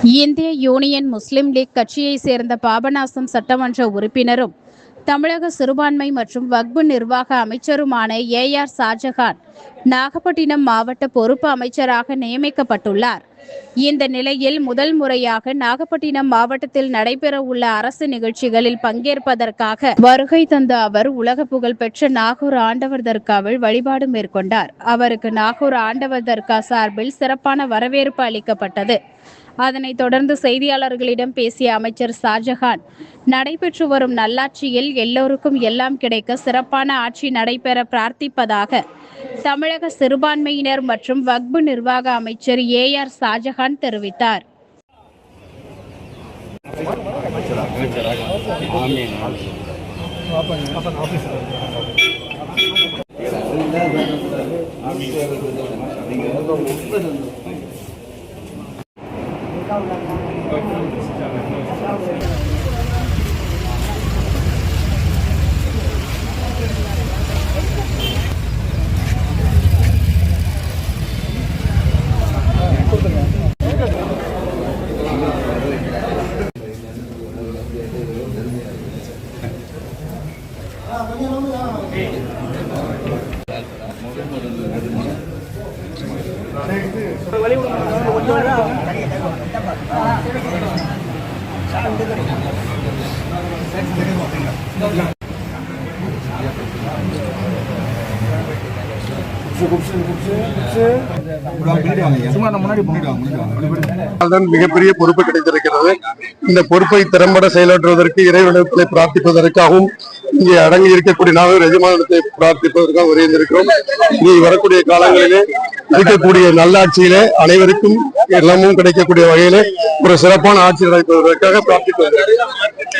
இந்திய யூனியன் முஸ்லிம் லீக் கட்சியைச் சேர்ந்த பாபநாசம் சட்டமன்ற உறுப்பினரும் தமிழக சிறுபான்மை மற்றும் வக்பு நிர்வாக அமைச்சருமான ஏஆர் ஷாஜகான் நாகப்பட்டினம் மாவட்ட பொறுப்பு அமைச்சராக நியமிக்கப்பட்டுள்ளார். இந்த நிலையில் முதல் முறையாக நாகப்பட்டினம் மாவட்டத்தில் நடைபெறவுள்ள அரசு நிகழ்ச்சிகளில் பங்கேற்பதற்காக வருகை தந்த அவர் உலக புகழ்பெற்ற நாகூர் ஆண்டவர் தர்காவில் வழிபாடு மேற்கொண்டார். அவருக்கு நாகூர் ஆண்டவர் தர்கா சார்பில் சிறப்பான வரவேற்பு அளிக்கப்பட்டது. அதனைத் தொடர்ந்து செய்தியாளர்களிடம் பேசிய அமைச்சர் ஷாஜகான், நடைபெற்று வரும் நல்லாட்சியில் எல்லோருக்கும் எல்லாம் கிடைக்க சிறப்பான ஆட்சி நடைபெற பிரார்த்திப்பதாக தமிழக சிறுபான்மையினர் மற்றும் வக்பு நிர்வாக அமைச்சர் ஏஆர் ஷாஜகான் தெரிவித்தார். மிகப்பெரிய பொறுப்பு கிடைத்திருக்கிறது. இந்த பொறுப்பை திறம்பட செயலாற்றுவதற்கு இறைவனத்தை பிரார்த்திப்பதற்காகவும் இங்கே அடங்கி இருக்கக்கூடிய நாங்கள் எஜமானத்தை பிரார்த்திப்பதற்காக உரையிருந்திருக்கிறோம். இனி வரக்கூடிய காலங்களிலே இருக்கக்கூடிய நல்லாட்சியிலே அனைவருக்கும் எல்லாமும் கிடைக்கக்கூடிய வகையிலே ஒரு சிறப்பான ஆட்சி நடைபெறுவதற்காக பிரார்த்திப்பது.